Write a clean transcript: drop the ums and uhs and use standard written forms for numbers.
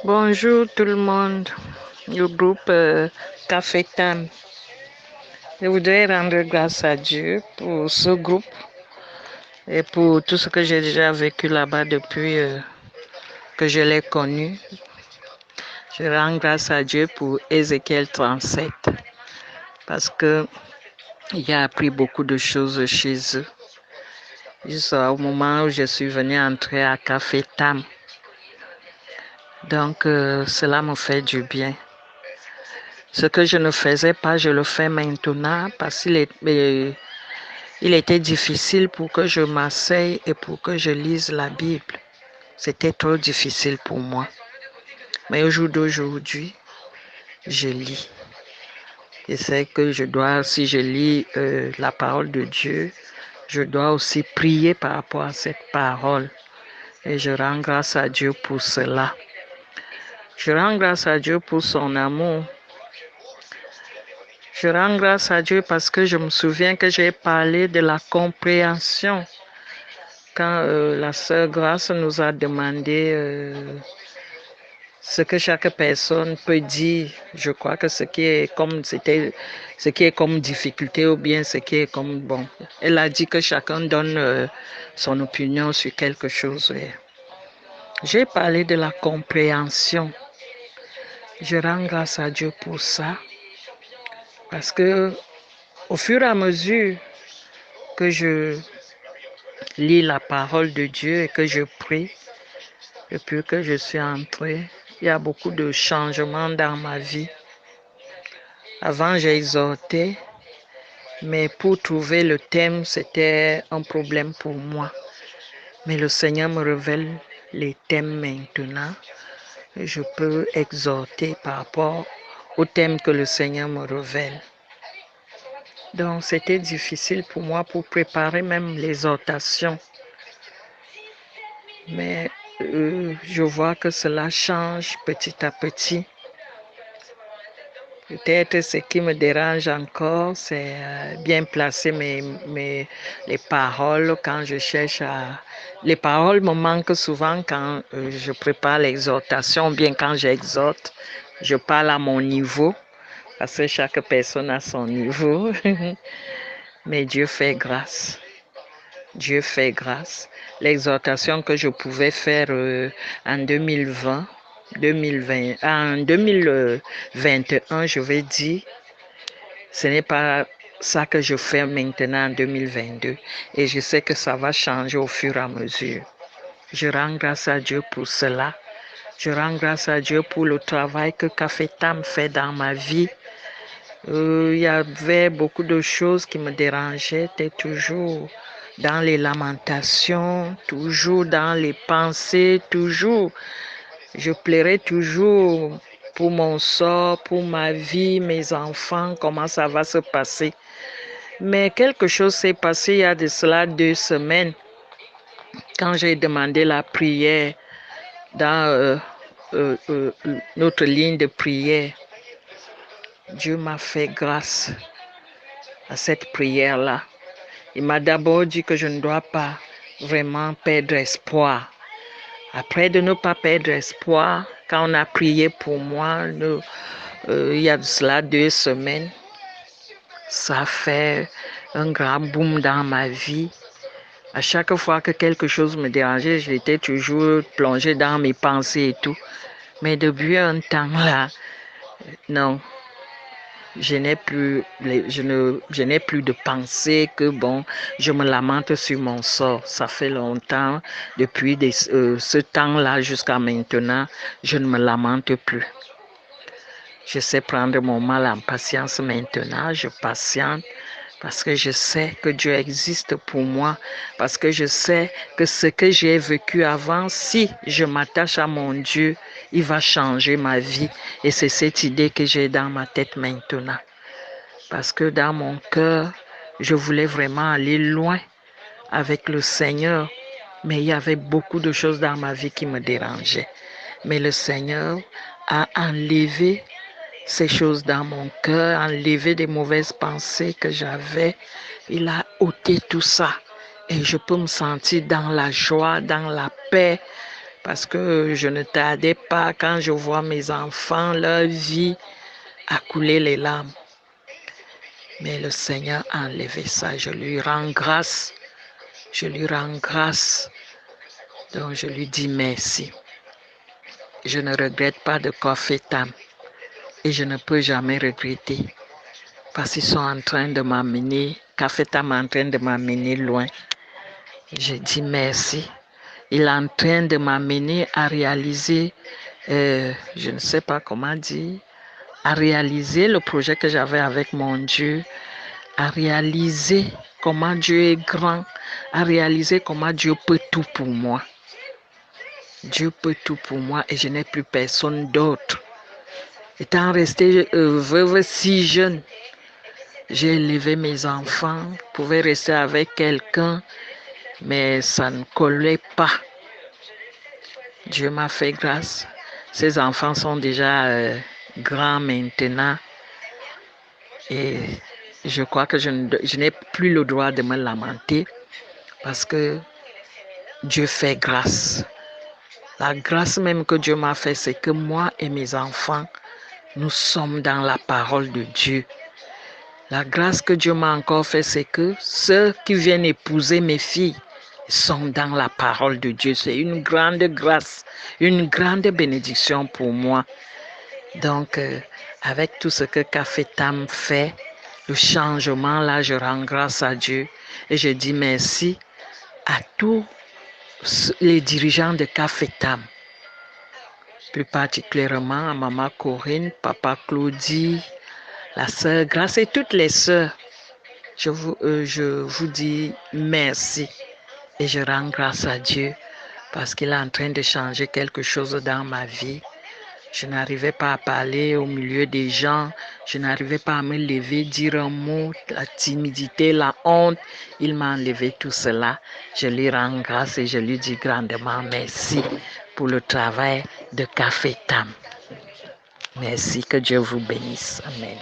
Bonjour tout le monde, le groupe Café Tam. Je voudrais rendre grâce à Dieu pour ce groupe et pour tout ce que j'ai déjà vécu là-bas depuis que je l'ai connu. Je rends grâce à Dieu pour Ézéchiel 37 parce que j'ai appris beaucoup de choses chez eux. Juste au moment où je suis venue entrer à Café Tam. Donc cela me fait du bien. Ce que je ne faisais pas, je le fais maintenant parce il était difficile pour que je m'asseye et pour que je lise la Bible. C'était trop difficile pour moi. Mais au jour d'aujourd'hui, je lis. Je sais que je dois, si je lis la parole de Dieu, je dois aussi prier par rapport à cette parole. Et je rends grâce à Dieu pour cela. Je rends grâce à Dieu pour son amour. Je rends grâce à Dieu parce que je me souviens que j'ai parlé de la compréhension quand la sœur Grâce nous a demandé ce que chaque personne peut dire. Je crois que ce qui est comme difficulté ou bien ce qui est comme bon. Elle a dit que chacun donne son opinion sur quelque chose. J'ai parlé de la compréhension. Je rends grâce à Dieu pour ça parce que au fur et à mesure que je lis la parole de Dieu et que je prie, depuis que je suis entrée, il y a beaucoup de changements dans ma vie. Avant, j'exhortais, mais pour trouver le thème, c'était un problème pour moi. Mais le Seigneur me révèle les thèmes maintenant. Et je peux exhorter par rapport au thème que le Seigneur me révèle. Donc, c'était difficile pour moi pour préparer même l'exhortation. Mais je vois que cela change petit à petit. Peut-être ce qui me dérange encore, c'est bien placer les paroles quand je cherche à... Les paroles me manquent souvent quand je prépare l'exhortation, bien quand j'exhorte, je parle à mon niveau, parce que chaque personne a son niveau. Mais Dieu fait grâce. Dieu fait grâce. L'exhortation que je pouvais faire en 2021, je vais dire, ce n'est pas ça que je fais maintenant en 2022. Et je sais que ça va changer au fur et à mesure. Je rends grâce à Dieu pour cela. Je rends grâce à Dieu pour le travail que Café Tam fait dans ma vie. Il y avait beaucoup de choses qui me dérangeaient. J'étais toujours dans les lamentations, toujours dans les pensées, toujours. Je plairais toujours pour mon sort, pour ma vie, mes enfants, comment ça va se passer. Mais quelque chose s'est passé il y a de cela 2 semaines, quand j'ai demandé la prière dans notre ligne de prière. Dieu m'a fait grâce à cette prière-là. Il m'a d'abord dit que je ne dois pas vraiment perdre espoir. Après de ne pas perdre espoir, quand on a prié pour moi, il y a de cela 2 semaines, ça fait un grand boom dans ma vie. À chaque fois que quelque chose me dérangeait, j'étais toujours plongée dans mes pensées et tout. Mais depuis un temps là, non, je n'ai plus de pensée que bon, je me lamente sur mon sort. Ça fait longtemps, depuis ce temps-là jusqu'à maintenant, je ne me lamente plus. Je sais prendre mon mal en patience maintenant, je patiente parce que je sais que Dieu existe pour moi, parce que je sais que ce que j'ai vécu avant, si je m'attache à mon Dieu, il va changer ma vie. Et c'est cette idée que j'ai dans ma tête maintenant. Parce que dans mon cœur, je voulais vraiment aller loin avec le Seigneur, mais il y avait beaucoup de choses dans ma vie qui me dérangeaient. Mais le Seigneur a enlevé ces choses dans mon cœur, enlevé des mauvaises pensées que j'avais. Il a ôté tout ça. Et je peux me sentir dans la joie, dans la paix, parce que je ne tardais pas quand je vois mes enfants, leur vie a coulé les larmes. Mais le Seigneur a enlevé ça. Je lui rends grâce. Je lui rends grâce. Donc je lui dis merci. Je ne regrette pas de Kofetam. Et je ne peux jamais regretter. Parce qu'ils sont en train de m'amener, Kofetam est en train de m'amener loin. Je dis merci. Il est en train de m'amener à réaliser, je ne sais pas comment dire, à réaliser le projet que j'avais avec mon Dieu, à réaliser comment Dieu est grand, à réaliser comment Dieu peut tout pour moi. Dieu peut tout pour moi et je n'ai plus personne d'autre. Étant restée veuve si jeune, j'ai élevé mes enfants, pouvais rester avec quelqu'un, mais ça ne collait pas. Dieu m'a fait grâce. Ces enfants sont déjà grands maintenant et je crois que je n'ai plus le droit de me lamenter parce que Dieu fait grâce. La grâce même que Dieu m'a fait, c'est que moi et mes enfants, nous sommes dans la parole de Dieu. La grâce que Dieu m'a encore fait, c'est que ceux qui viennent épouser mes filles sont dans la parole de Dieu. C'est une grande grâce, une grande bénédiction pour moi. Donc, avec tout ce que Kofetam fait, le changement là, je rends grâce à Dieu et je dis merci à tous les dirigeants de Kofetam, plus particulièrement à maman Corinne, papa Claudie, la sœur Grâce et toutes les sœurs. Je vous dis merci et je rends grâce à Dieu parce qu'il est en train de changer quelque chose dans ma vie. Je n'arrivais pas à parler au milieu des gens, je n'arrivais pas à me lever, dire un mot, la timidité, la honte. Il m'a enlevé tout cela. Je lui rends grâce et je lui dis grandement merci pour le travail de Kofetam. Merci, que Dieu vous bénisse. Amen.